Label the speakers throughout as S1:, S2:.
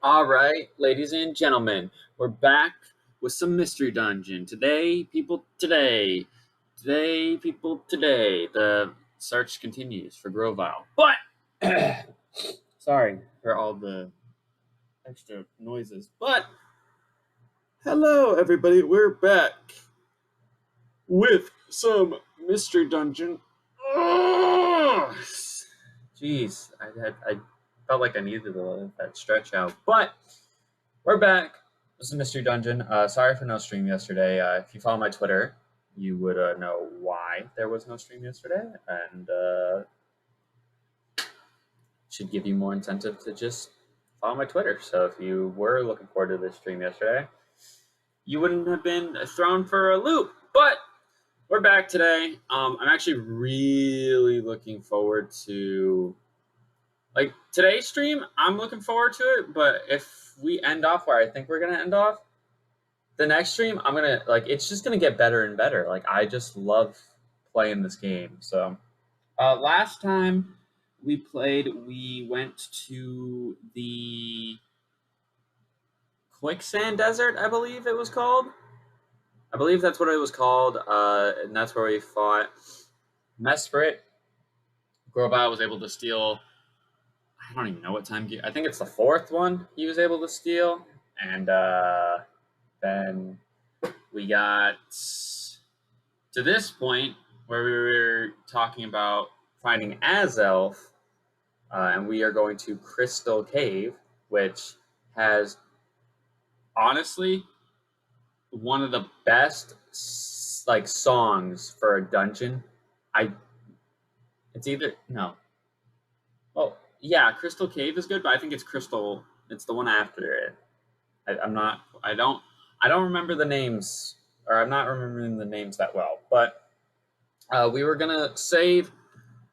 S1: All right, ladies and gentlemen, we're back with some mystery dungeon today. Today, the search continues for Grovile. But sorry for all the extra noises. But hello, everybody. We're back with some mystery dungeon. Ugh. Jeez, I felt like I needed to let that stretch out, but. We're back. This is Mystery Dungeon. Sorry for no stream yesterday. If you follow my Twitter, you would know why there was no stream yesterday, and should give you more incentive to just follow my Twitter. So if you were looking forward to this stream yesterday, you wouldn't have been thrown for a loop. But we're back today. I'm actually really looking forward to today's stream. I'm looking forward to it, but if we end off where I think we're gonna end off, the next stream I'm gonna it's just gonna get better and better. I just love playing this game. So last time we played, we went to the Quicksand Desert, I believe it was called. I believe that's what it was called, and that's where we fought Mesprit. Grovile was able to steal, I don't even know what time. I think it's the fourth one he was able to steal. And then we got to this point where we were talking about finding Azelf. And we are going to Crystal Cave, which has, honestly, one of the best songs for a dungeon. It's either, no. Well, yeah, Crystal Cave is good, but I think it's Crystal. It's the one after it. I don't remember the names, or I'm not remembering the names that well. But we were gonna save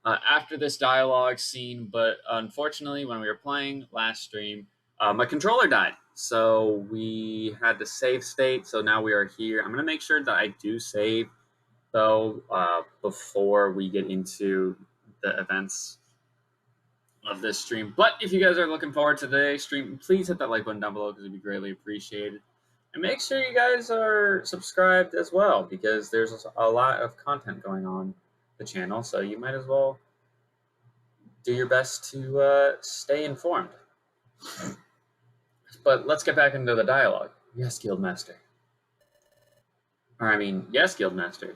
S1: after this dialogue scene, but unfortunately, when we were playing last stream, my controller died, so we had to save state. So now we are here. I'm gonna make sure that I do save though before we get into the events of this stream. But if you guys are looking forward to today's stream, please hit that like button down below because it'd be greatly appreciated. And make sure you guys are subscribed as well, because there's a lot of content going on the channel, so you might as well do your best to stay informed. But let's get back into the dialogue. Yes, Guildmaster. Yes, Guildmaster.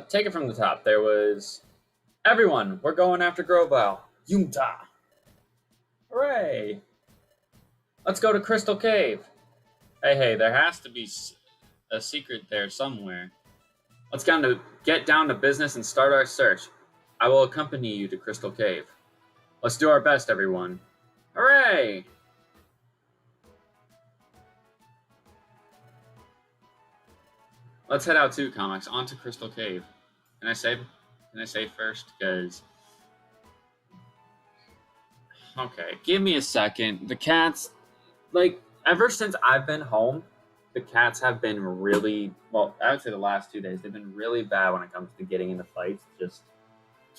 S1: Take it from the top. There was... Everyone, we're going after Grovile. Yumta. Hooray! Let's go to Crystal Cave. Hey, there has to be a secret there somewhere. Let's get down to business and start our search. I will accompany you to Crystal Cave. Let's do our best, everyone. Hooray! Let's head out to comics, onto Crystal Cave. Can I save first? Because... Okay, give me a second. The cats, ever since I've been home, the cats have been really, well, I would say the last 2 days, they've been really bad when it comes to getting into fights. Just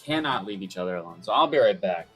S1: cannot leave each other alone. So I'll be right back.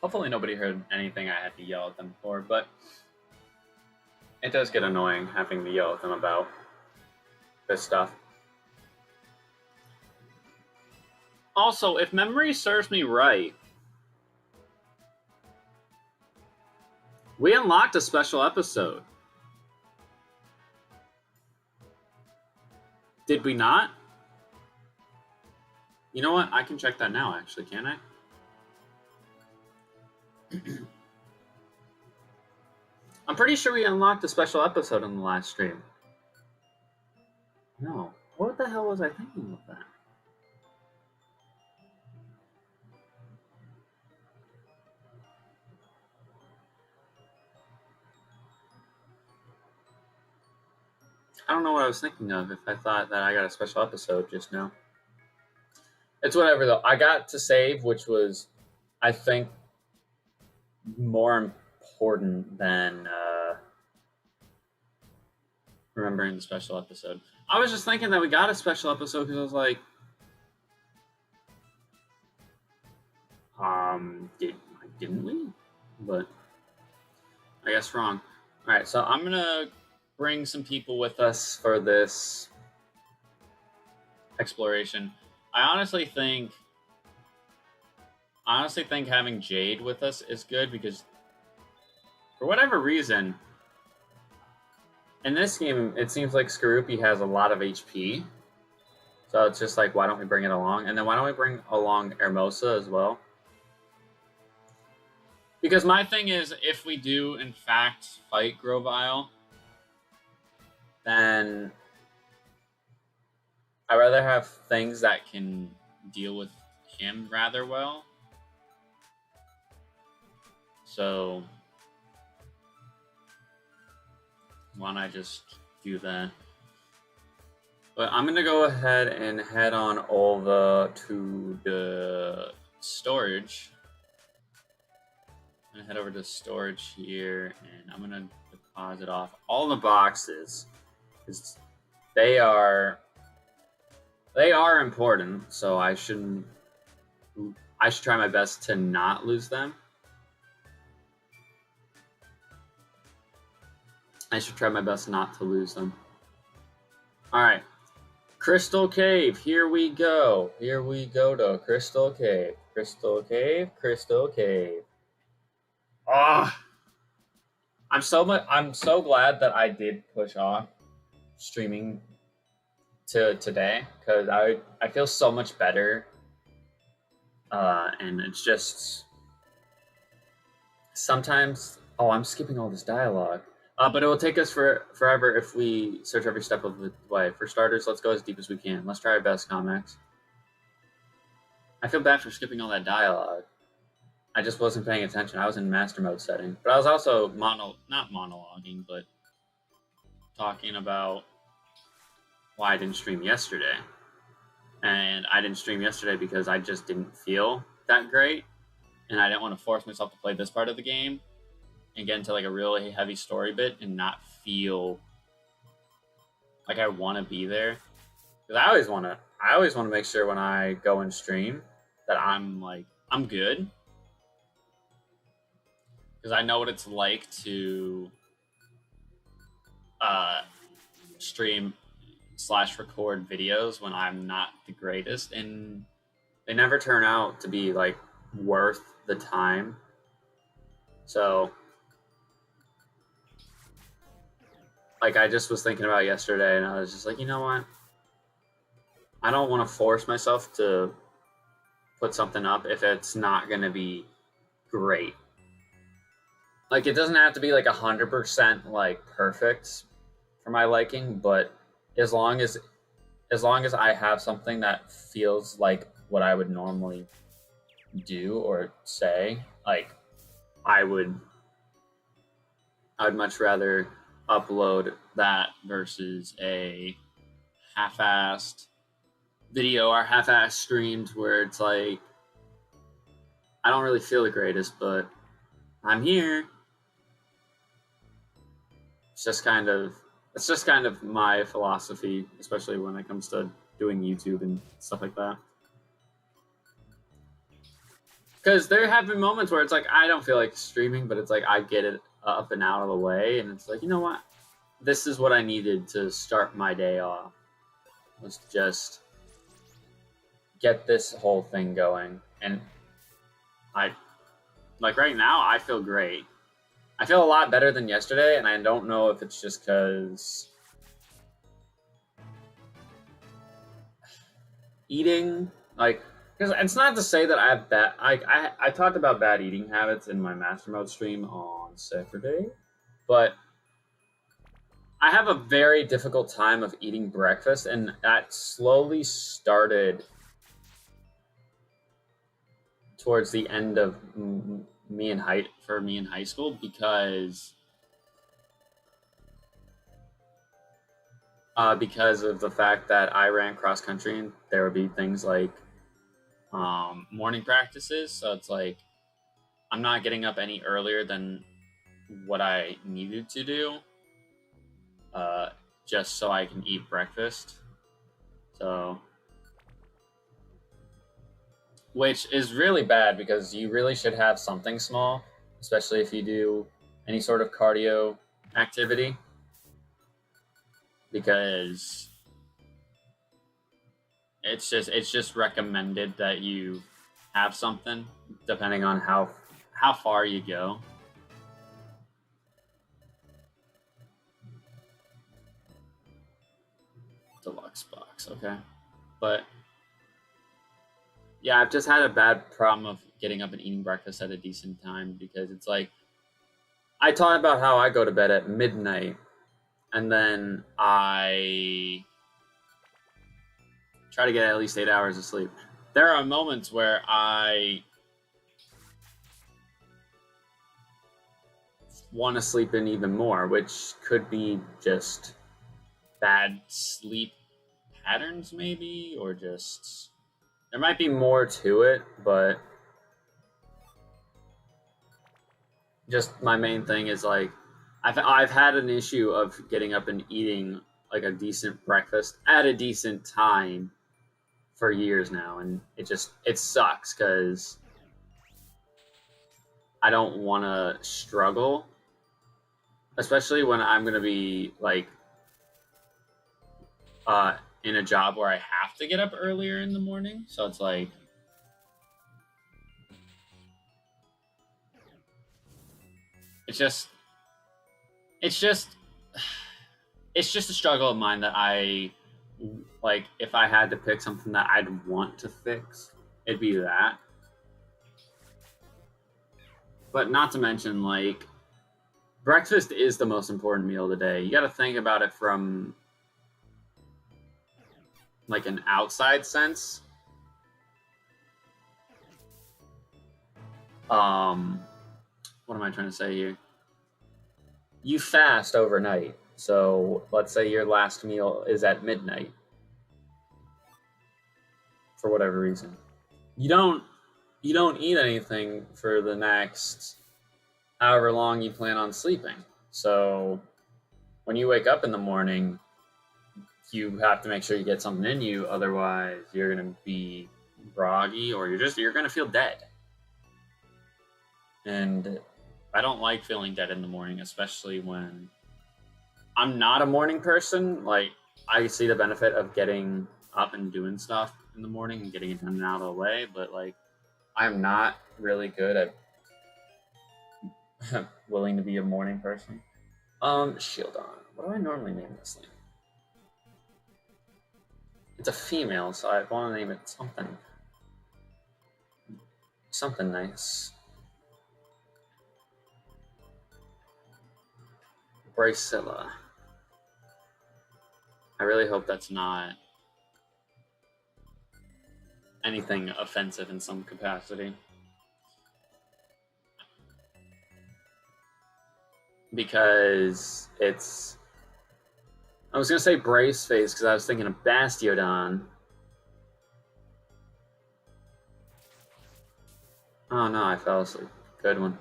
S1: Hopefully nobody heard anything I had to yell at them for, but it does get annoying having to yell at them about this stuff. Also, if memory serves me right, we unlocked a special episode. Did we not? You know what? I can check that now, actually, can't I? I'm pretty sure we unlocked a special episode in the last stream. No. What the hell was I thinking of that? I don't know what I was thinking of if I thought that I got a special episode just now. It's whatever, though. I got to save, which was, I think, more important than remembering the special episode. I was just thinking that we got a special episode because I was like, didn't we? But I guess wrong. All right, so I'm gonna bring some people with us for this exploration. I honestly think having Jade with us is good because for whatever reason, in this game, it seems like Skorupi has a lot of HP. So it's just like, why don't we bring it along? And then why don't we bring along Hermosa as well? Because my thing is, if we do, in fact, fight Grovile, then I'd rather have things that can deal with him rather well. So why don't I just do that? But I'm going to go ahead and head on over to the storage. I'm going to head over to storage here, and I'm going to deposit off all the boxes. Because they are important, so I should try my best to not lose them. I should try my best not to lose them. All right. Crystal Cave, here we go. Here we go to Crystal Cave. Crystal Cave, Crystal Cave. Ah, I'm so glad that I did push off streaming to today because I feel so much better. And it's just sometimes I'm skipping all this dialogue. But it will take us forever if we search every step of the way. For starters, let's go as deep as we can. Let's try our best, Comex. I feel bad for skipping all that dialogue. I just wasn't paying attention. I was in master mode setting. But I was also not monologuing, but talking about why I didn't stream yesterday. And I didn't stream yesterday because I just didn't feel that great. And I didn't want to force myself to play this part of the game and get into like a really heavy story bit and not feel like I want to be there. Because I always want to make sure when I go and stream that I'm good. Because I know what it's like to stream / record videos when I'm not the greatest, and they never turn out to be like worth the time. So like I just was thinking about yesterday, and I was just like, you know what? I don't want to force myself to put something up if it's not going to be great. Like, it doesn't have to be like 100% like perfect for my liking, but as long as I have something that feels like what I would normally do or say, like I would much rather upload that versus a half-assed video or half-assed streams where it's like I don't really feel the greatest, but I'm here. It's just kind of my philosophy, especially when it comes to doing YouTube and stuff like that. Because there have been moments where it's like I don't feel like streaming, but it's like I get it up and out of the way, and it's like, you know what? This is what I needed to start my day off. Was just get this whole thing going. And I like right now I feel great. I feel a lot better than yesterday, and I don't know if it's just because eating, like, because it's not to say that I have bad. I talked about bad eating habits in my Master Mode stream on Saturday, but I have a very difficult time of eating breakfast, and that slowly started towards the end of me in high school because of the fact that I ran cross country, and there would be things like morning practices. So it's like I'm not getting up any earlier than what I needed to do, just so I can eat breakfast. So, which is really bad because you really should have something small, especially if you do any sort of cardio activity, because it's just recommended that you have something depending on how far you go. Deluxe box, okay. But yeah, I've just had a bad problem of getting up and eating breakfast at a decent time because it's like I talk about how I go to bed at midnight and then I try to get at least 8 hours of sleep. There are moments where I want to sleep in even more, which could be just bad sleep patterns, maybe, or just there might be more to it, but just my main thing is like I've had an issue of getting up and eating like a decent breakfast at a decent time for years now, and it sucks because I don't want to struggle, especially when I'm gonna be like in a job where I have to get up earlier in the morning. So it's like it's just it's just it's just a struggle of mine that I like. If I had to pick something that I'd want to fix, it'd be that. But not to mention, like, breakfast is the most important meal of the day. You got to think about it from like an outside sense. What am I trying to say here? You fast overnight. So let's say your last meal is at midnight for whatever reason. You don't eat anything for the next however long you plan on sleeping. So when you wake up in the morning, you have to make sure you get something in you, otherwise you're gonna be groggy or you're gonna feel dead. And I don't like feeling dead in the morning, especially when I'm not a morning person. Like, I see the benefit of getting up and doing stuff in the morning and getting it done and out of the way, but like I'm not really good at willing to be a morning person. Shield on. What do I normally name this thing? It's a female, so I want to name it something nice. Bracilla. I really hope that's not anything offensive in some capacity. Because it's... I was going to say Brace Face because I was thinking of Bastiodon. Oh no, I fell asleep. Good one.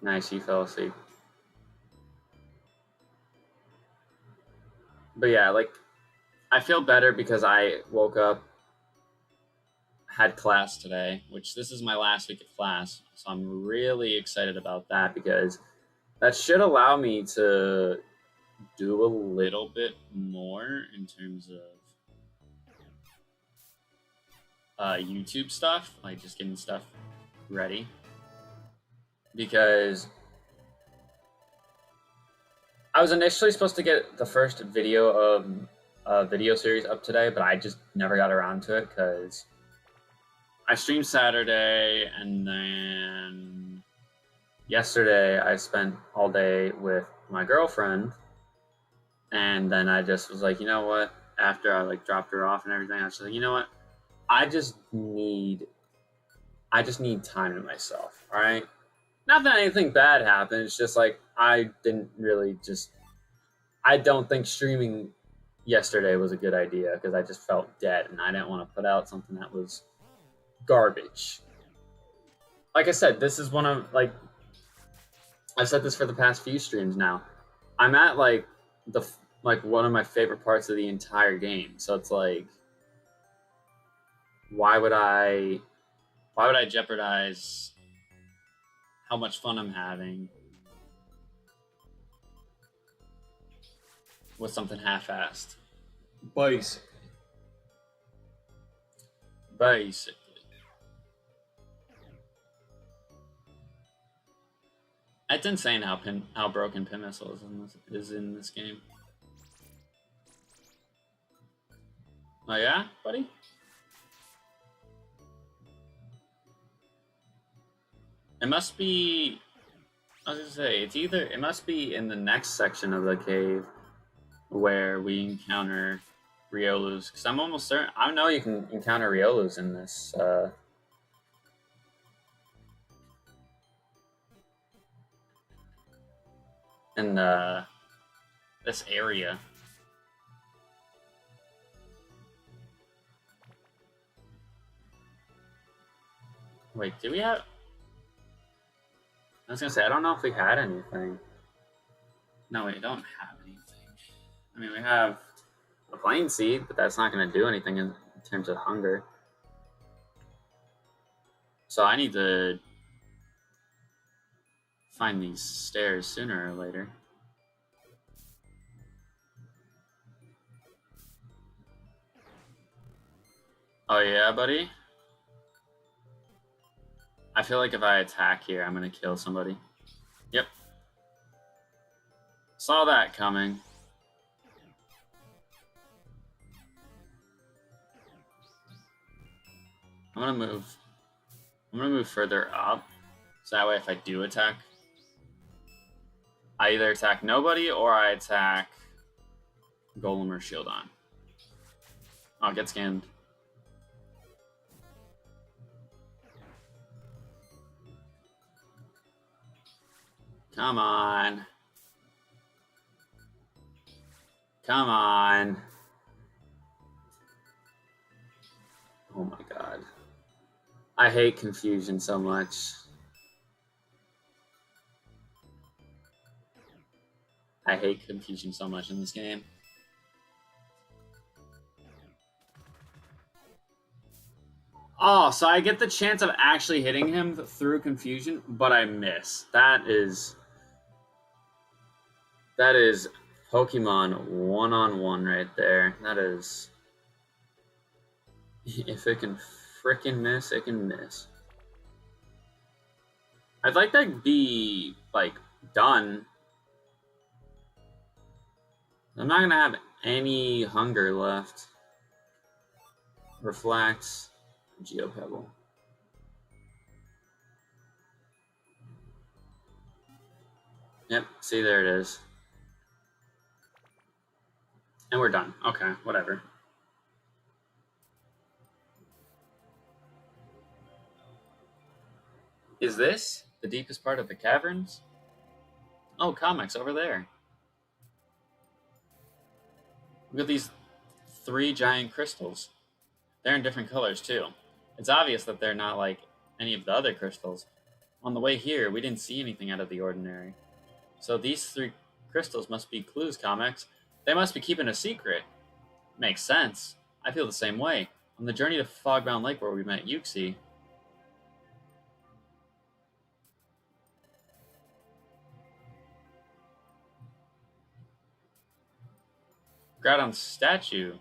S1: Nice, you fell asleep. But yeah, like, I feel better because I woke up had class today, which this is my last week of class. So I'm really excited about that because that should allow me to do a little bit more in terms of YouTube stuff, like just getting stuff ready. Because I was initially supposed to get the first video of a video series up today, but I just never got around to it because I streamed Saturday, and then yesterday I spent all day with my girlfriend, and then I just was like, you know what? After I like dropped her off and everything, I was like, you know what? I just need time to myself. All right. Not that anything bad happened. It's just like I don't think streaming yesterday was a good idea because I just felt dead and I didn't want to put out something that was garbage. Like I said, this is one of like I've said this for the past few streams now. I'm at like one of my favorite parts of the entire game. So it's like why would I jeopardize how much fun I'm having with something half-assed? Basically. It's insane how broken Pin Missile is in this game. Oh yeah, buddy? It must be... I was gonna say, it must be in the next section of the cave where we encounter Riolu's. Because I'm almost certain... I know you can encounter Riolu's in this, this area. Wait, do we have... I was gonna say, I don't know if we had anything. No, we don't have anything. I mean, we have a plain seed, but that's not gonna do anything in terms of hunger. So I need to find these stairs sooner or later. Oh yeah, buddy? I feel like if I attack here, I'm gonna kill somebody. Yep. Saw that coming. I'm gonna move further up. So that way if I do attack, I either attack nobody or I attack Golem or Shieldon. Oh, get scanned. Come on. Come on. Oh my god. I hate confusion so much. I hate confusion so much in this game. Oh, so I get the chance of actually hitting him through confusion, but I miss. That is Pokemon one-on-one right there. That is... If it can frickin' miss, it can miss. I'd like that to be, like, done. I'm not gonna have any hunger left. Reflects. Geopebble. Yep, see, there it is. And we're done. Okay, whatever. Is this the deepest part of the caverns? Oh, comics over there. Look at these 3 giant crystals. They're in different colors, too. It's obvious that they're not like any of the other crystals. On the way here, we didn't see anything out of the ordinary. So these 3 crystals must be clues, comics. They must be keeping a secret. Makes sense. I feel the same way. On the journey to Fogbound Lake where we met Yuxi. Groudon's statue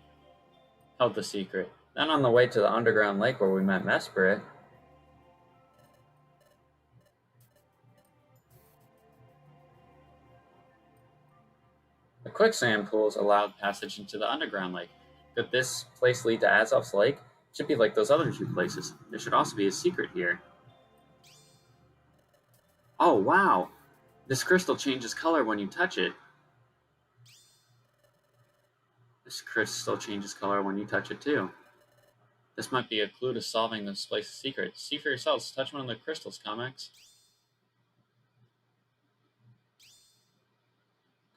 S1: held the secret. Then on the way to the underground lake where we met Mesprit. The quicksand pools allowed passage into the underground lake. Could this place lead to Azov's Lake? It should be like those other two places. There should also be a secret here. Oh, wow! This crystal changes color when you touch it. This crystal changes color when you touch it too. This might be a clue to solving this place's secret. See for yourselves. Touch one of the crystals, comics.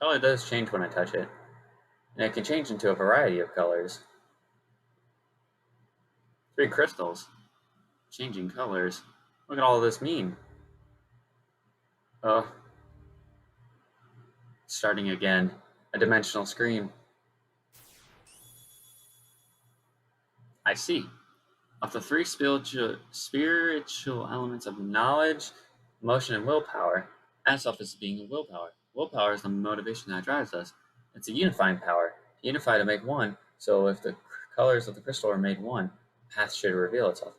S1: Color does change when I touch it. And it can change into a variety of colors. 3 crystals. Changing colors. What could all of this mean? Oh. Starting again. A dimensional screen. I see. Of the 3 spiritual elements of knowledge, emotion, and willpower, Azov is the being of willpower. Willpower is the motivation that drives us. It's a unifying power. Unify to make one, so if the colors of the crystal are made one, the path should reveal itself.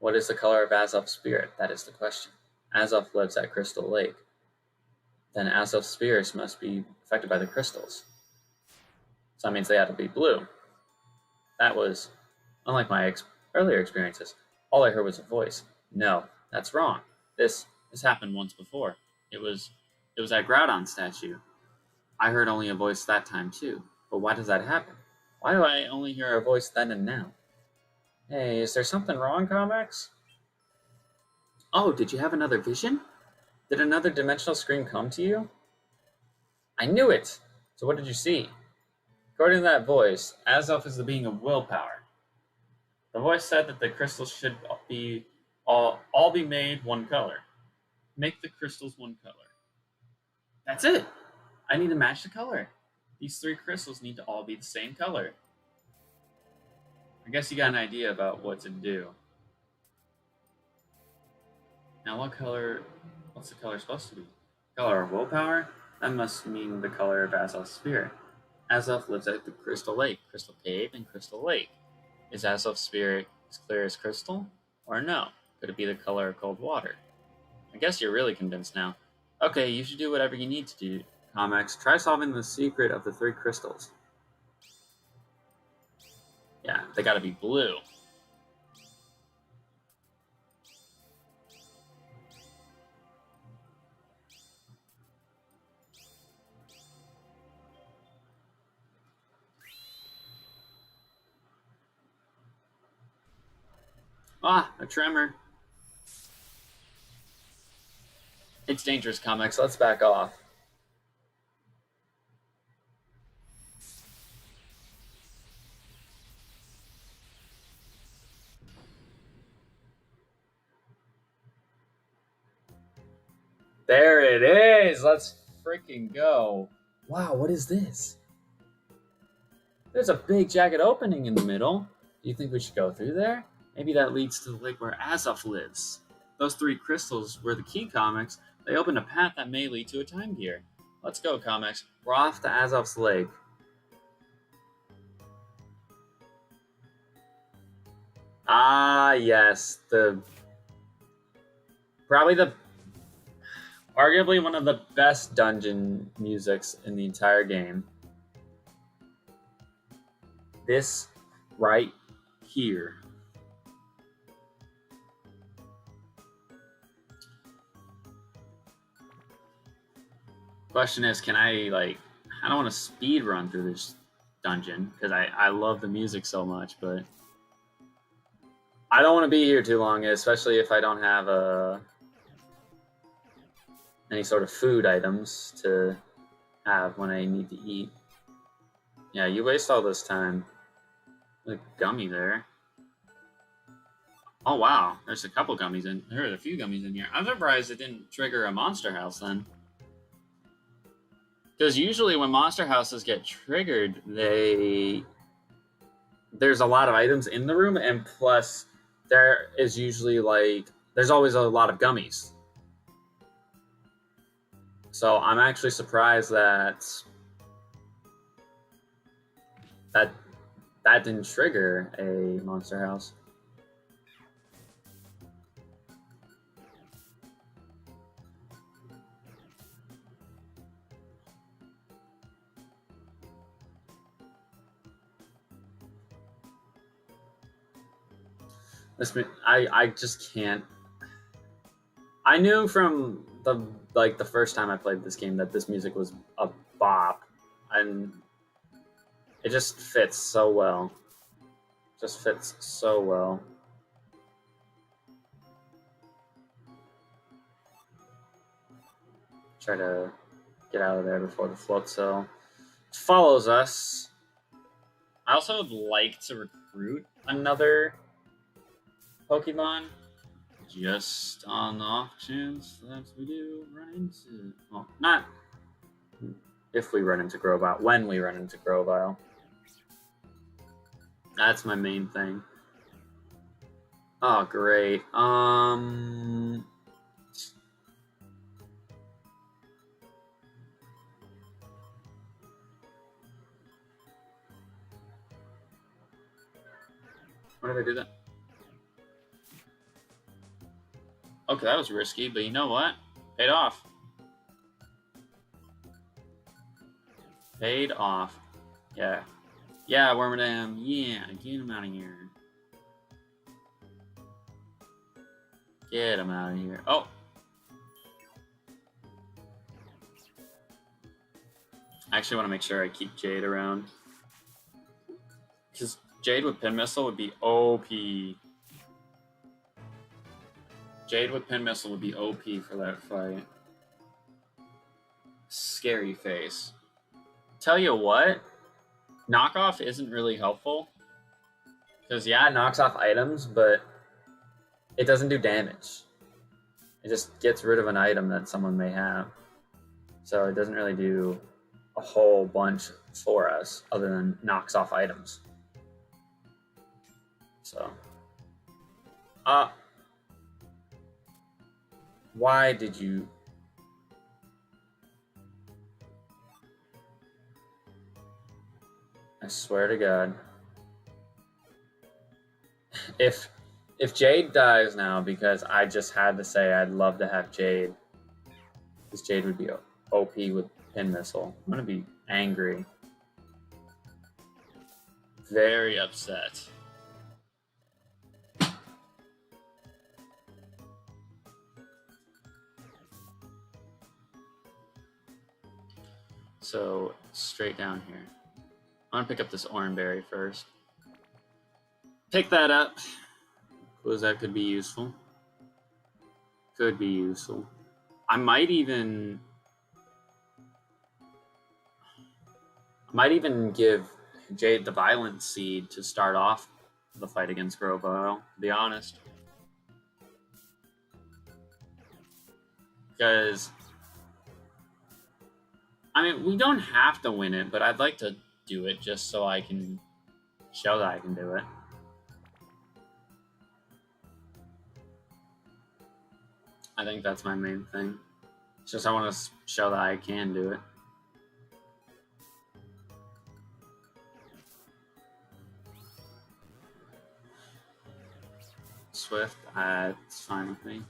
S1: What is the color of Azov's spirit? That is the question. Azov lives at Crystal Lake. Then Azov's spirits must be affected by the crystals. So that means they had to be blue. That was, unlike my earlier experiences, all I heard was a voice. No, that's wrong. This happened once before. It was that Groudon statue. I heard only a voice that time too. But why does that happen? Why do I only hear a voice then and now? Hey, is there something wrong, comics? Oh, did you have another vision? Did another dimensional screen come to you? I knew it! So what did you see? According to that voice, Azov is the being of willpower. The voice said that the crystals should be all be made one color. Make the crystals one color. That's it! I need to match the color. These 3 crystals need to all be the same color. I guess you got an idea about what to do. Now what's the color supposed to be? Color of willpower? That must mean the color of Azov's spirit. Azov lives at the Crystal Lake, Crystal Cave, and Crystal Lake. Is Azov's spirit as clear as crystal? Or no? Could it be the color of cold water? I guess you're really convinced now. Okay, you should do whatever you need to do. Comics, try solving the secret of the 3 crystals. Yeah, they gotta be blue. Ah, a tremor. It's dangerous, comics. Let's back off. There it is! Let's freaking go. Wow, what is this? There's a big jagged opening in the middle. Do you think we should go through there? Maybe that leads to the lake where Azov lives. Those 3 crystals were the key, comics. They opened a path that may lead to a time gear. Let's go, comics. We're off to Azov's Lake. Ah, yes. Arguably one of the best dungeon musics in the entire game. This right here. Question is, can I don't want to speed run through this dungeon because I love the music so much, but I don't want to be here too long, especially if I don't have any sort of food items to have when I need to eat. Yeah, you waste all this time. There's a gummy there. Oh wow, there's a couple gummies in. There are a few gummies in here. I'm surprised it didn't trigger a monster house then. Because usually when monster houses get triggered, they there's a lot of items in the room, and plus there is usually like there's always a lot of gummies. So I'm actually surprised that that didn't trigger a monster house. I just can't. I knew from the first time I played this game that this music was a bop, and it just fits so well. Just fits so well. Try to get out of there before the float cell follows us. I also would like to recruit another Pokemon, just on the off chance that we do run into. Well, not if we run into Grovyle, when we run into Grovyle. That's my main thing. Oh, great. Why did I do that? Okay, that was risky, but you know what? Paid off. Paid off. Yeah. Yeah, Wormadam. Yeah, get him out of here. Get him out of here. Oh! I actually want to make sure I keep Jade around. Because Jade with Pin Missile would be OP. Jade with Pin Missile would be OP for that fight. Scary face. Tell you what, knockoff isn't really helpful. Because, yeah, it knocks off items, but it doesn't do damage. It just gets rid of an item that someone may have. So it doesn't really do a whole bunch for us other than knocks off items. So, why did you? I swear to God, if Jade dies now, because I just had to say I'd love to have Jade, because Jade would be OP with Pin Missile. I'm gonna be angry, very upset. So, straight down here. I'm gonna pick up this Oranberry first. Pick that up, because that could be useful. Could be useful. I might even give Jade the Violent Seed to start off the fight against Grovyle, to be honest. Because, I mean, we don't have to win it, but I'd like to do it just so I can show that I can do it. I think that's my main thing. It's just I want to show that I can do it. Swift, it's fine with me.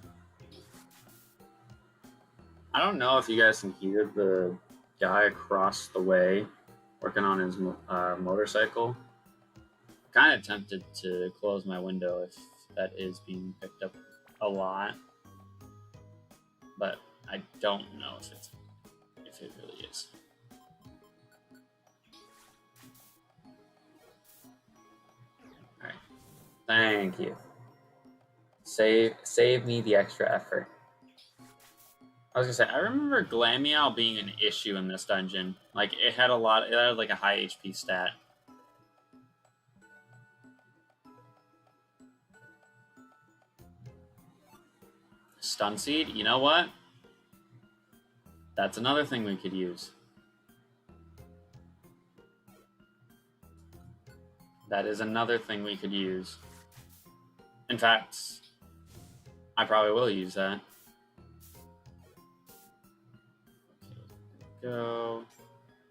S1: I don't know if you guys can hear the guy across the way working on his motorcycle. Kind of tempted to close my window if that is being picked up a lot, but I don't know if it really is. All right, thank you. Save me the extra effort. I was gonna say, I remember Glameow being an issue in this dungeon. Like, it had like a high HP stat. Stun Seed, you know what? That's another thing we could use. That is another thing we could use. In fact, I probably will use that. Go.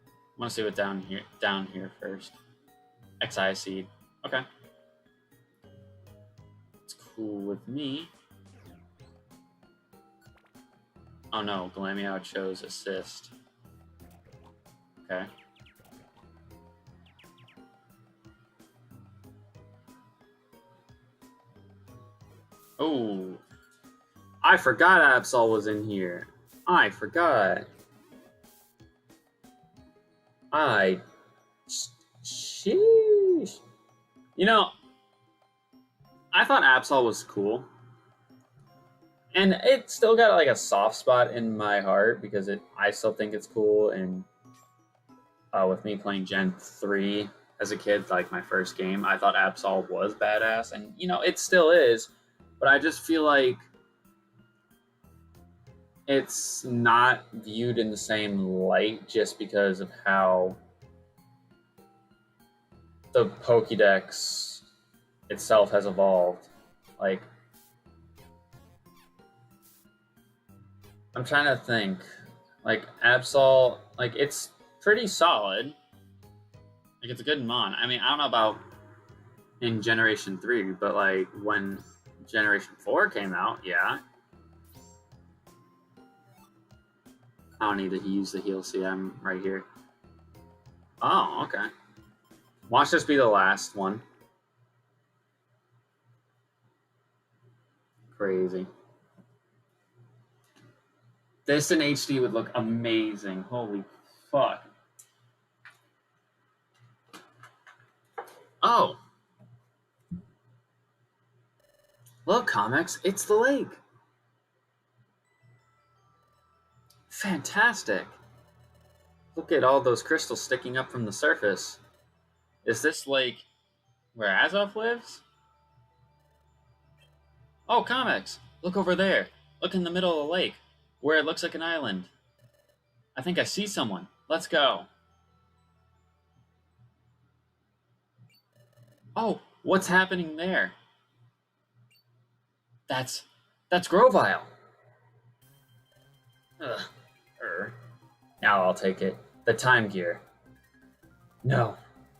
S1: I want to see what down here first. XI seed. Okay. It's cool with me. Oh no, Glameow chose assist. Okay. Oh. I forgot Absol was in here. I forgot. Sheesh. You know, I thought Absol was cool. And it still got like a soft spot in my heart because I still think it's cool. And with me playing Gen 3 as a kid, like my first game, I thought Absol was badass. And, you know, it still is. But I just feel like it's not viewed in the same light just because of how the Pokédex itself has evolved. Like, I'm trying to think. Like, Absol, like, it's pretty solid. Like, it's a good mon. I mean, I don't know about in Generation 3, but, like, when Generation 4 came out, yeah. I don't need to use the heal. See, I'm right here. Oh, okay. Watch this be the last one. Crazy. This in HD would look amazing. Holy fuck. Oh. Look, comics, it's the lake. Fantastic. Look at all those crystals sticking up from the surface. Is this lake where Azoth lives? Oh, comics! Look over there. Look in the middle of the lake, where it looks like an island. I think I see someone. Let's go. Oh, what's happening there? That's Grovile. Ugh. Now I'll take it. The time gear. No,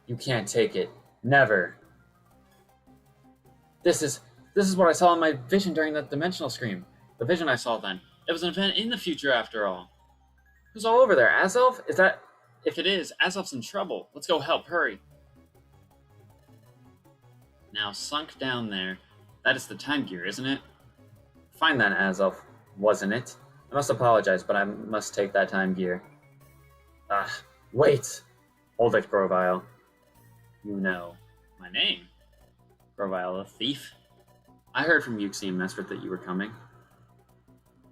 S1: you can't take it. Never. This is what I saw in my vision during that dimensional scream. The vision I saw then. It was an event in the future after all. Who's all over there? Azelf? Is that... If it is, Azelf's in trouble. Let's go help. Hurry. Now, sunk down there. That is the time gear, isn't it? Fine then, Azelf. Wasn't it? I must apologize, but I must take that time gear. Wait! Hold it, Grovile. You know my name. Grovile, the thief. I heard from Yuxi and Mesprit that you were coming.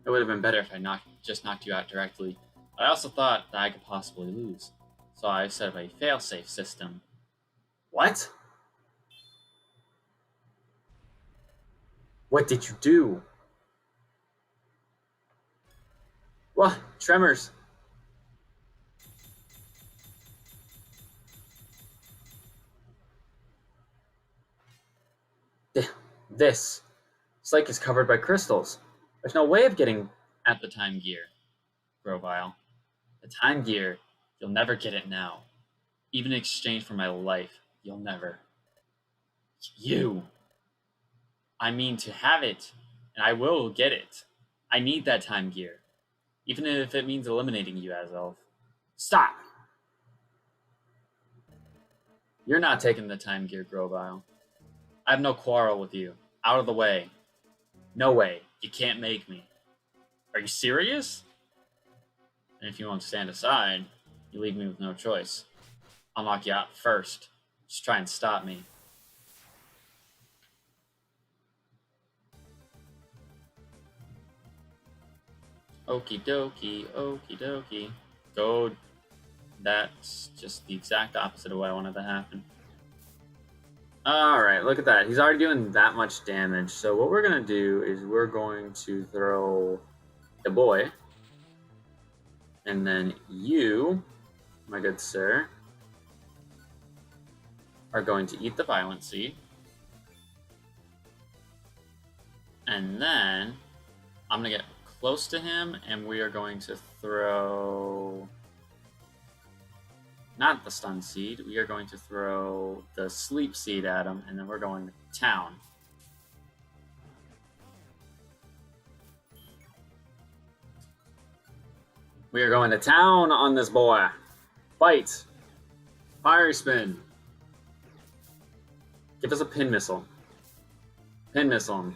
S1: It would have been better if I just knocked you out directly. But I also thought that I could possibly lose. So I set up a failsafe system. What? What did you do? What? Tremors. This lake is covered by crystals. There's no way of getting at the time gear, Grovile. The time gear, you'll never get it now. Even in exchange for my life, you'll never. You! I mean to have it, and I will get it. I need that time gear. Even if it means eliminating you, Azelf. Stop! You're not taking the time gear, Grovile. I have no quarrel with you. Out of the way. No way. You can't make me. Are you serious? And if you won't stand aside, you leave me with no choice. I'll knock you out first. Just try and stop me. Okie dokie, okie dokie. Go. That's just the exact opposite of what I wanted to happen. Alright, look at that. He's already doing that much damage. So what we're going to do is we're going to throw the boy. And then you, my good sir. are going to eat the Violent Seed. And then I'm going to get close to him, and we are going to throw... Not the Stun Seed. We are going to throw the Sleep Seed at him, and then we're going to town. We are going to town on this boy. Fight. Fiery Spin. Give us a Pin Missile. Pin Missile him.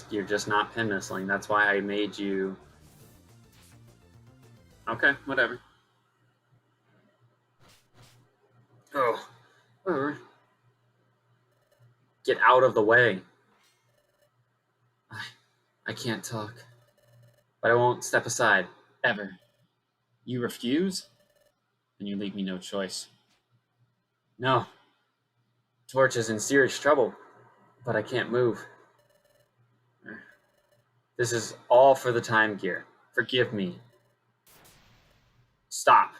S1: You're just not Pin Missiling. That's why I made you... Okay, whatever. Oh, whatever. Get out of the way. I can't talk. But I won't step aside. Ever. You refuse? Then you leave me no choice. No. Torch is in serious trouble, but I can't move. This is all for the time gear. Forgive me. Stop.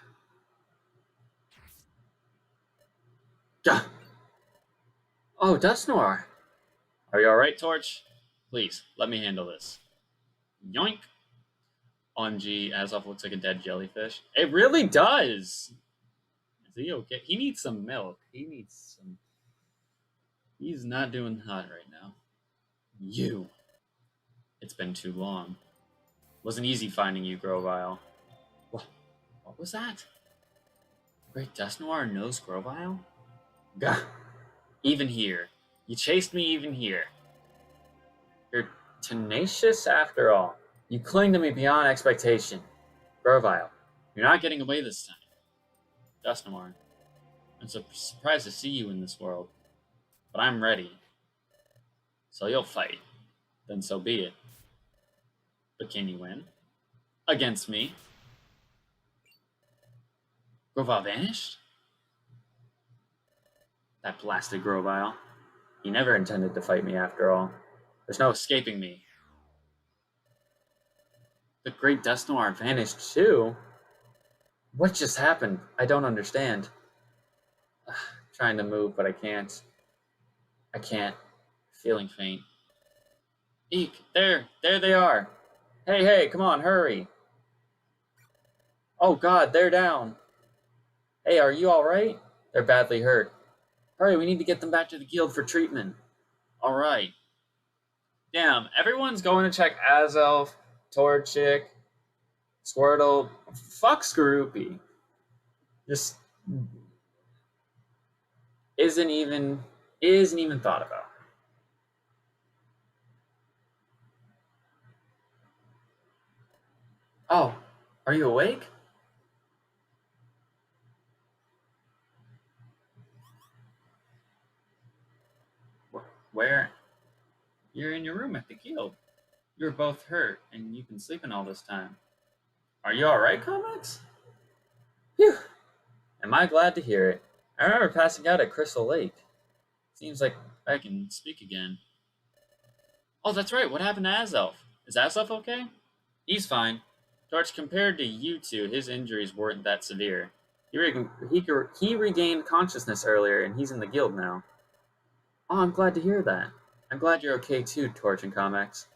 S1: Gah. Oh, Dustnoir. Are you alright, Torch? Please, let me handle this. Yoink. OMG, Azoth looks like a dead jellyfish. It really does! Is he okay? He needs some milk. He's not doing hot right now. You. It's been too long. Wasn't easy finding you, Grovyle. What was that? Great Dustnoir knows Grovyle? Gah. Even here. You chased me even here. You're tenacious after all. You cling to me beyond expectation. Grovyle, you're not getting away this time. Dustnoir, I'm so surprised to see you in this world. But I'm ready. So you'll fight. Then so be it. But can you win? Against me? Grovyle vanished? That blasted Grovyle. He never intended to fight me after all. There's no escaping me. The great Dustnoir vanished too? What just happened? I don't understand. Trying to move, but I can't. I can't. Feeling faint. Eek! There they are! Hey, come on, hurry! Oh god, they're down! Hey, are you alright? They're badly hurt. Hurry, we need to get them back to the guild for treatment. Alright. Damn, everyone's going to check Azelf, Torchic, Squirtle. Fuck Skorupi. Just isn't even thought about. Oh, are you awake? Where? You're in your room at the guild. You were both hurt, and you've been sleeping all this time. Are you alright, Comics? Phew! Am I glad to hear it. I remember passing out at Crystal Lake. Seems like I can speak again. Oh, that's right. What happened to Azelf? Is Azelf okay? He's fine. Torch, compared to you two, his injuries weren't that severe. He regained consciousness earlier, and he's in the guild now. Oh, I'm glad to hear that. I'm glad you're okay too, Torch and Comics.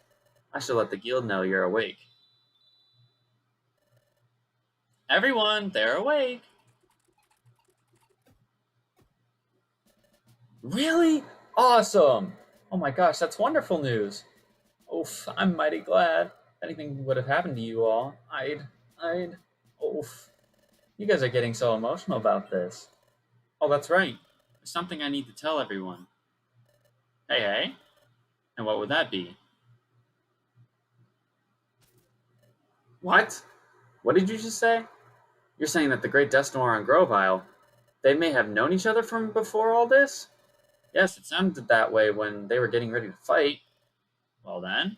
S1: I should let the guild know you're awake. Everyone, they're awake. Really? Awesome! Oh my gosh, that's wonderful news. Oof, I'm mighty glad. If anything would have happened to you all, oof. You guys are getting so emotional about this. Oh, that's right. There's something I need to tell everyone. Hey. And what would that be? What? What did you just say? You're saying that the Great Dustnoir and Grovyle, they may have known each other from before all this? Yes, it sounded that way when they were getting ready to fight. Well then,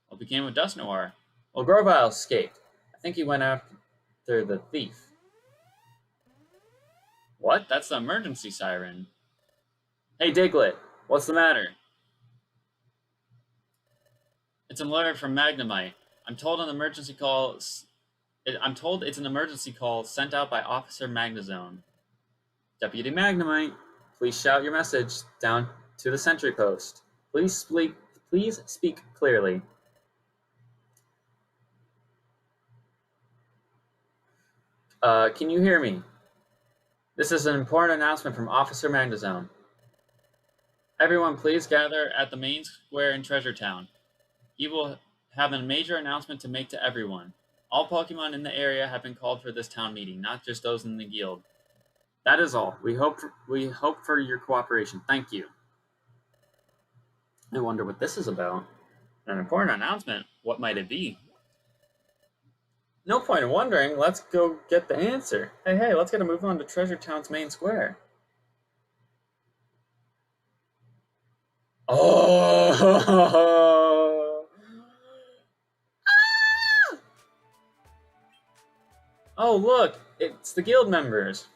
S1: what became of Dustnoir? Well, Grovyle escaped. I think he went after the thief. What? That's the emergency siren. Hey, Diglett, what's the matter? It's an alert from Magnemite. I'm told an emergency call I'm told it's an emergency call sent out by Officer Magnazone. Deputy Magnemite, please shout your message down to the sentry post. Please speak clearly. Can you hear me? This is an important announcement from Officer Magnazone. Everyone, please gather at the main square in Treasure Town. He will have a major announcement to make to everyone. All Pokemon in the area have been called for this town meeting, not just those in the guild. That is all. We hope for your cooperation. Thank you. I wonder what this is about. An important announcement. What might it be? No point in wondering. Let's go get the answer. Hey, let's get a move on to Treasure Town's main square. Oh! Oh, look! It's the guild members.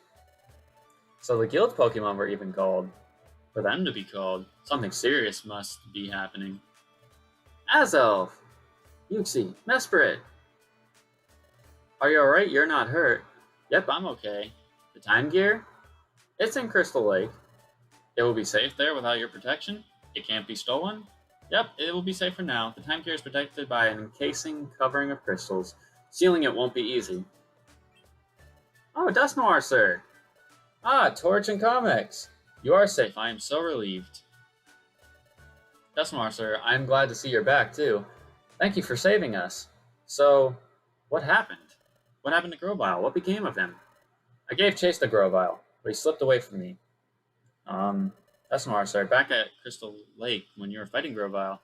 S1: So the guild Pokemon were even called. For them to be called, something serious must be happening. Azelf! Uxie! Mesprit! Are you alright? You're not hurt. Yep, I'm okay. The time gear? It's in Crystal Lake. It will be safe there without your protection? It can't be stolen? Yep, it will be safe for now. The time gear is protected by an encasing covering of crystals. Stealing it won't be easy. Oh, Dust Noir, sir! Ah, Torch and Comics! You are safe. I am so relieved. Dust Noir, sir, I am glad to see you're back, too. Thank you for saving us. So, what happened? What happened to Grovyle? What became of him? I gave chase to Grovyle, but he slipped away from me. Dust Noir, sir, back at Crystal Lake when you were fighting Grovyle.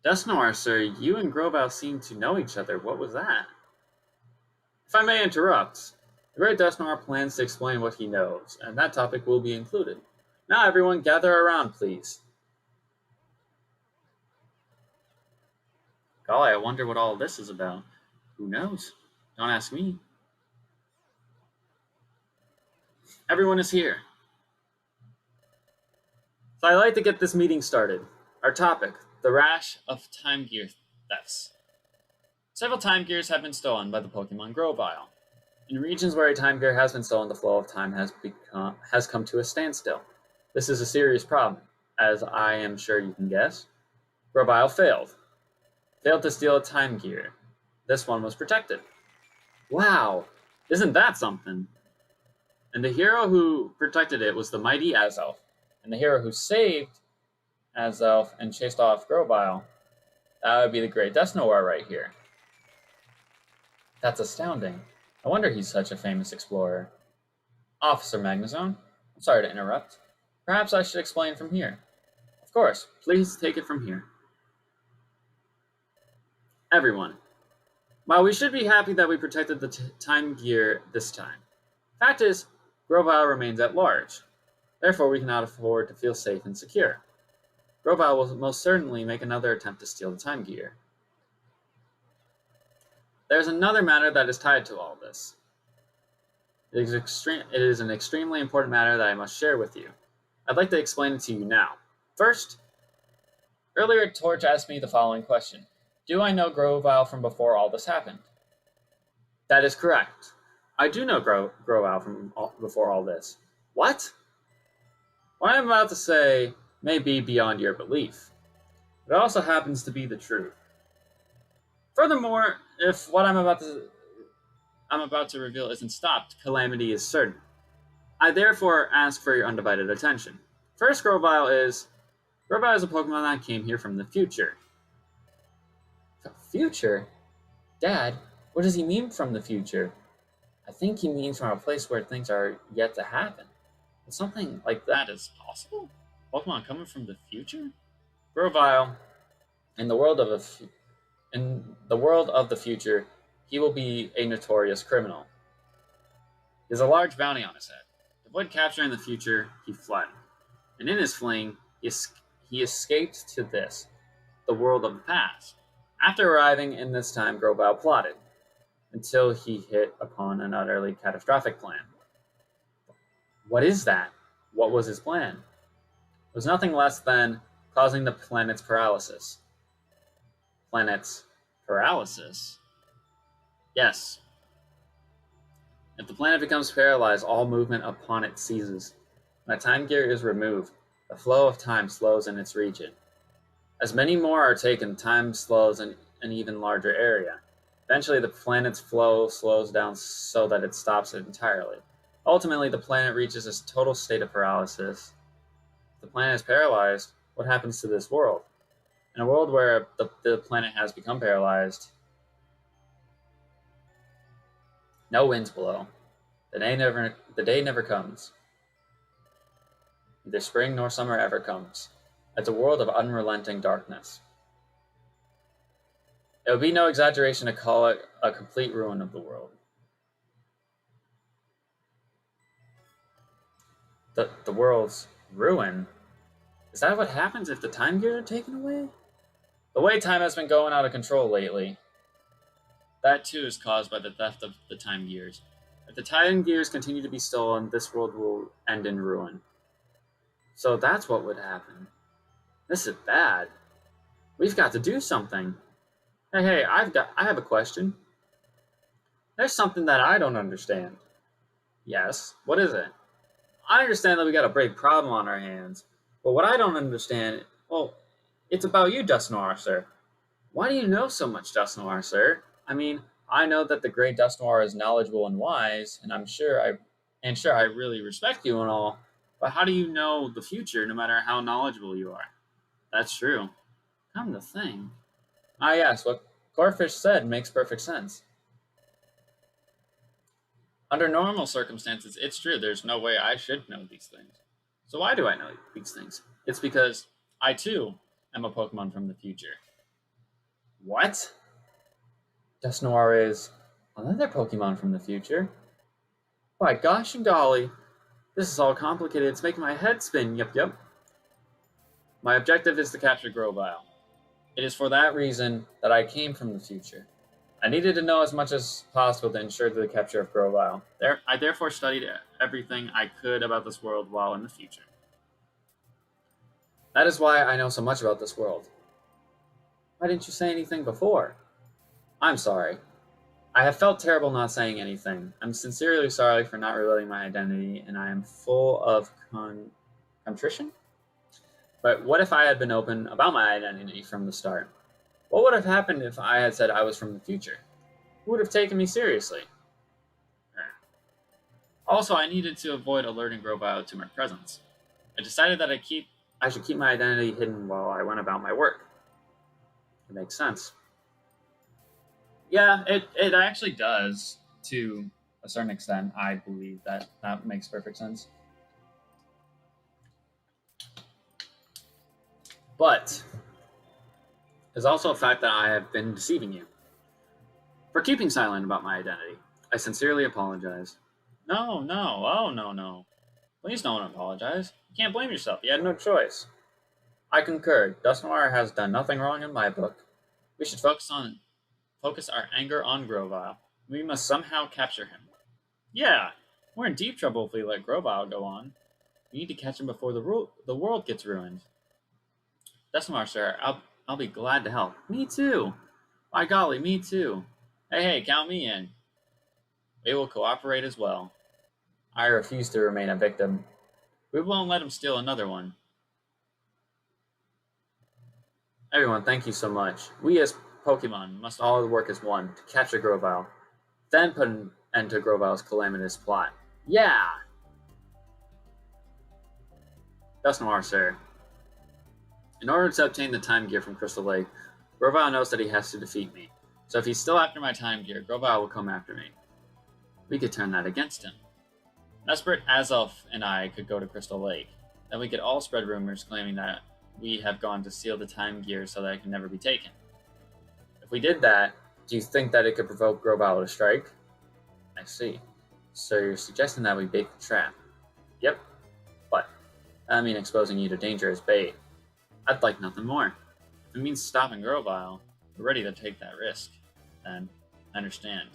S1: Dust Noir, sir, you and Grovyle seem to know each other. What was that? If I may interrupt, the Great Dust Noir plans to explain what he knows, and that topic will be included. Now, everyone, gather around, please. Golly, I wonder what all this is about. Who knows? Don't ask me. Everyone is here. So I'd like to get this meeting started. Our topic, the rash of time gear thefts. Several time gears have been stolen by the Pokemon Grovyle. In regions where a time gear has been stolen, the flow of time has come to a standstill. This is a serious problem, as I am sure you can guess. Grovyle failed to steal a time gear. This one was protected. Wow, isn't that something? And the hero who protected it was the mighty Azelf. And the hero who saved Azelf and chased off Grovyle, that would be the Great Dust Noir right here. That's astounding. I wonder he's such a famous explorer. Officer Magnazone, I'm sorry to interrupt. Perhaps I should explain from here. Of course, please take it from here. Everyone, while we should be happy that we protected the time gear this time, fact is, Grovyle remains at large. Therefore, we cannot afford to feel safe and secure. Grovyle will most certainly make another attempt to steal the time gear. There's another matter that is tied to all this. It is an extremely important matter that I must share with you. I'd like to explain it to you now. First, earlier Torch asked me the following question. Do I know Grovyle from before all this happened? That is correct. I do know Grovyle from before all this. What? What I'm about to say may be beyond your belief, but it also happens to be the truth. Furthermore, if what I'm about to reveal isn't stopped, calamity is certain. I therefore ask for your undivided attention. First, Grovyle is a Pokemon that came here from the future. The future? Dad, what does he mean from the future? I think he means from a place where things are yet to happen. But something like that is possible? Pokemon coming from the future? Grovyle, in the world of the future, he will be a notorious criminal. He has a large bounty on his head. To avoid capture in the future, he fled. And in his fleeing, he escaped to the world of the past. After arriving in this time, Grovyle plotted, until he hit upon an utterly catastrophic plan. What is that? What was his plan? It was nothing less than causing the planet's paralysis. Planet's paralysis? Yes, If the planet becomes paralyzed, all movement upon it ceases. When a time gear is removed, the flow of time slows in its region. As many more are taken, time slows in an even larger area. Eventually, the planet's flow slows down so that it stops it entirely. Ultimately, the planet reaches a total state of paralysis. If the planet is paralyzed, what happens to this world? In a world where the planet has become paralyzed, no winds blow. The day never comes. Neither spring nor summer ever comes. It's a world of unrelenting darkness. It would be no exaggeration to call it a complete ruin of the world. The world's ruin? Is that what happens if the time gears are taken away? The way time has been going out of control lately. That too is caused by the theft of the time gears. If the time gears continue to be stolen, this world will end in ruin. So that's what would happen. This is bad. We've got to do something. Hey, I have a question. There's something that I don't understand. Yes, what is it? I understand that we got a big problem on our hands, but what I don't understand, well, it's about you, Dust Noir, sir. Why do you know so much, Dust Noir, sir? I mean, I know that the great Dust Noir is knowledgeable and wise, and sure I really respect you and all, but how do you know the future no matter how knowledgeable you are? That's true. Come to think. Ah, yes, what Gorefish said makes perfect sense. Under normal circumstances, it's true. There's no way I should know these things. So why do I know these things? It's because I, too, am a Pokemon from the future. What? Dust Noir is another Pokemon from the future? By gosh and golly, this is all complicated. It's making my head spin. Yep. My objective is to capture Grovyle. It is for that reason that I came from the future. I needed to know as much as possible to ensure the capture of Grovyle. I therefore studied everything I could about this world while in the future. That is why I know so much about this world. Why didn't you say anything before? I'm sorry. I have felt terrible not saying anything. I'm sincerely sorry for not revealing my identity, and I am full of contrition? But what if I had been open about my identity from the start? What would have happened if I had said I was from the future? Who would have taken me seriously? Also, I needed to avoid alerting Grovyle to my presence. I decided that I should keep my identity hidden while I went about my work. It makes sense. Yeah, it actually does, to a certain extent. I believe that makes perfect sense. But there's also a fact that I have been deceiving you. For keeping silent about my identity, I sincerely apologize. No. Oh, no. Please don't apologize. You can't blame yourself. You had no choice. I concur. Dust Noir has done nothing wrong in my book. We should focus our anger on Grovyle. We must somehow capture him. Yeah, we're in deep trouble if we let Grovyle go on. We need to catch him before the world gets ruined. Dust Noir, sir, I'll be glad to help. Me too. By golly, me too. Hey, count me in. We will cooperate as well. I refuse to remain a victim. We won't let him steal another one. Everyone, thank you so much. We as Pokemon must all work as one to capture Grovyle, then put an end to Grovyle's calamitous plot. Yeah! Dust Noir, sir. In order to obtain the time gear from Crystal Lake, Grovyle knows that he has to defeat me. So if he's still after my time gear, Grovyle will come after me. We could turn that against him. Mesprit, Azelf, and I could go to Crystal Lake. Then we could all spread rumors claiming that we have gone to steal the time gear so that it can never be taken. If we did that, do you think that it could provoke Grovyle to strike? I see. So you're suggesting that we bait the trap? Yep. But I mean exposing you to danger as bait. I'd like nothing more. If it means stopping Grovyle, we're ready to take that risk. Then, I understand.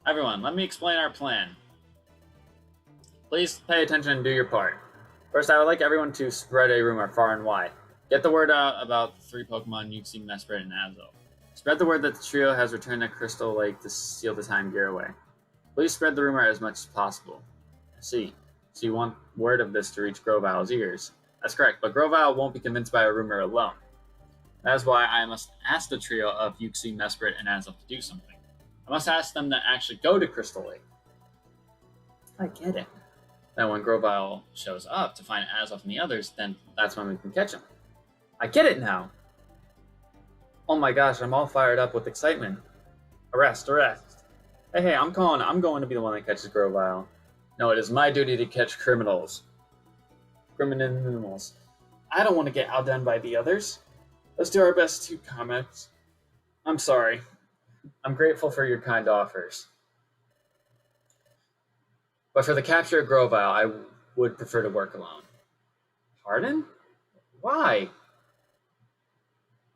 S1: Everyone, let me explain our plan. Please pay attention and do your part. First, I would like everyone to spread a rumor far and wide. Get the word out about the 3 Pokemon Uxie, Mesprit, and Azelf. Spread the word that the trio has returned to Crystal Lake to steal the time gear away. Please spread the rumor as much as possible. I see. So you want word of this to reach Groval's ears. That's correct, but Groval won't be convinced by a rumor alone. That is why I must ask the trio of Yuxi, Mesprit, and Azov to do something. I must ask them to actually go to Crystal Lake. I get it. Then when Groval shows up to find Azov and the others, then that's when we can catch him. I get it now! Oh my gosh, I'm all fired up with excitement. Arrest. Hey, I'm going to be the one that catches Groval. No, it is my duty to catch criminals. Criminals. I don't want to get outdone by the others. Let's do our best to comment. I'm sorry. I'm grateful for your kind offers. But for the capture of Groval, I would prefer to work alone. Pardon? Why?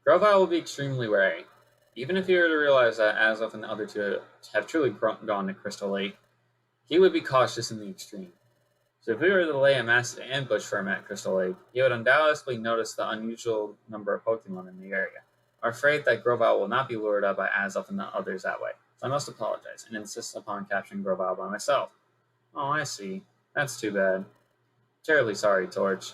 S1: Groval will be extremely wary. Even if he were to realize that Azov and the other two have truly gone to Crystal Lake, he would be cautious in the extreme. So if we were to lay a massive ambush for him at Crystal Lake, he would undoubtedly notice the unusual number of Pokemon in the area. I'm afraid that Groval will not be lured up by Azov and the others that way, so I must apologize and insist upon capturing Groval by myself. Oh, I see. That's too bad. Terribly sorry, Torch.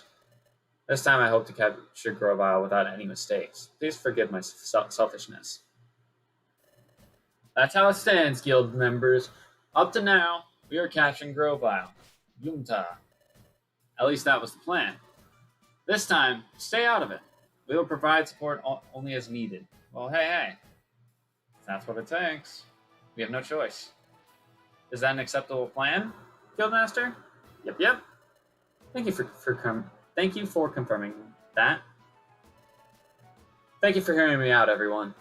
S1: This time I hope to capture Groval without any mistakes. Please forgive my selfishness. That's how it stands, guild members. Up to now, we are capturing Groval. Yunta. At least that was the plan. This time, stay out of it. We will provide support only as needed. Well, hey. If that's what it takes. We have no choice. Is that an acceptable plan, Guildmaster? Yep. Thank you for confirming that. Thank you for hearing me out, everyone.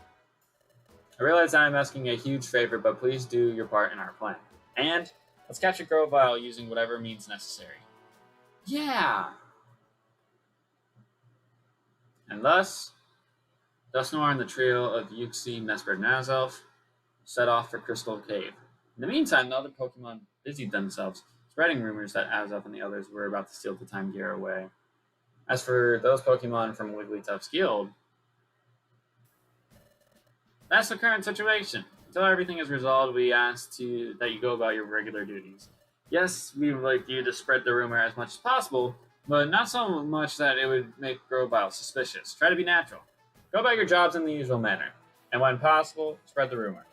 S1: I realize I'm asking a huge favor, but please do your part in our plan. And let's capture Groval using whatever means necessary. Yeah! And thus, Dustnor and the trio of Yuxi, Mesprit, and Azov set off for Crystal Cave. In the meantime, the other Pokemon busied themselves, spreading rumors that Azov and the others were about to steal the time gear away. As for those Pokemon from Wigglytuff's guild, that's the current situation. Until everything is resolved, we ask that you go about your regular duties. Yes, we would like you to spread the rumor as much as possible, but not so much that it would make Groval suspicious. Try to be natural. Go about your jobs in the usual manner, and when possible, spread the rumor.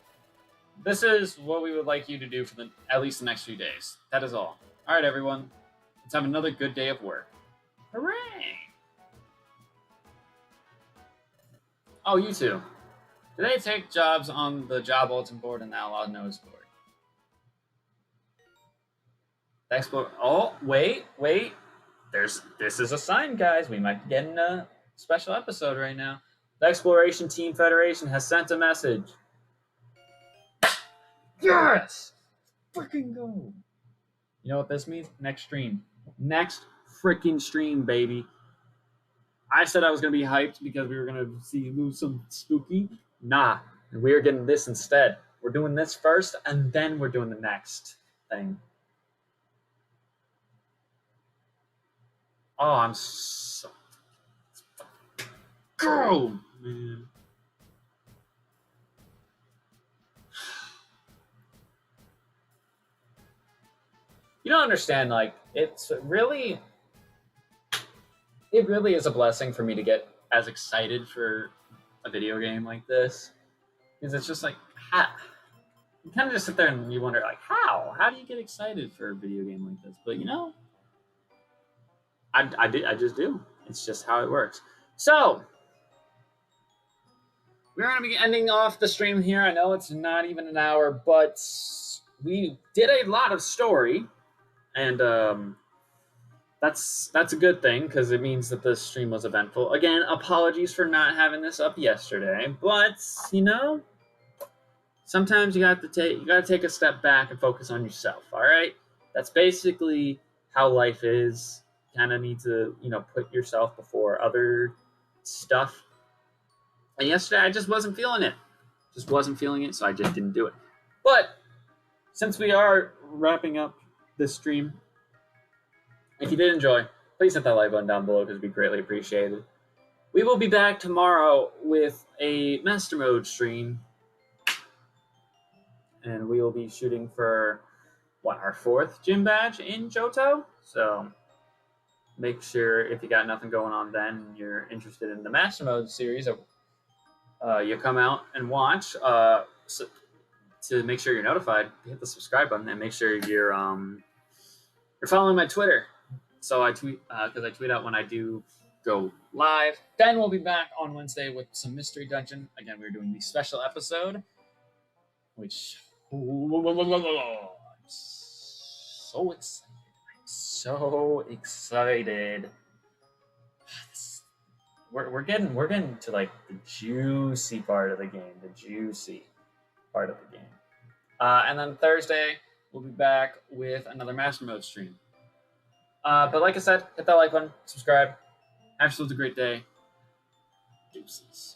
S1: This is what we would like you to do for at least the next few days. That is all. All right, everyone. Let's have another good day of work. Hooray! Oh, you two. Do they take jobs on the job bulletin board and the Outlaw Nose board? Oh, wait. This is a sign, guys. We might be getting a special episode right now. The Exploration Team Federation has sent a message. Yes! Freaking go! You know what this means? Next stream. Next freaking stream, baby. I said I was going to be hyped because we were going to see some spooky. Nah, we are getting this instead. We're doing this first, and then we're doing the next thing. Oh, I'm so... Go, man. You don't understand, like, it really is a blessing for me to get as excited for a video game like this. Because it's just like, you kind of just sit there and you wonder, like, how do you get excited for a video game like this? But, you know, I just do. It's just how it works. So, we're going to be ending off the stream here. I know it's not even an hour, but we did a lot of story. And that's a good thing because it means that the stream was eventful. Again, apologies for not having this up yesterday, but you know, sometimes you got to take a step back and focus on yourself. All right, that's basically how life is. Kind of need to put yourself before other stuff. And yesterday I just wasn't feeling it. So I just didn't do it. But since we are wrapping up this stream, if you did enjoy, please hit that like button down below because it'd be greatly appreciated. We will be back tomorrow with a Master Mode stream. and we will be shooting for our 4th gym badge in Johto. So make sure if you got nothing going on then, and you're interested in the Master Mode series, you come out and watch. So to make sure you're notified, hit the subscribe button and make sure you're following my Twitter. So I tweet because I tweet out when I do go live. Then we'll be back on Wednesday with some Mystery Dungeon. Again, we're doing the special episode, which I'm so excited. I'm so excited. We're getting to like the juicy part of the game. The juicy part of the game. And then Thursday we'll be back with another Master Mode stream. But like I said, hit that like button, subscribe. Absolutely great day. Deuces.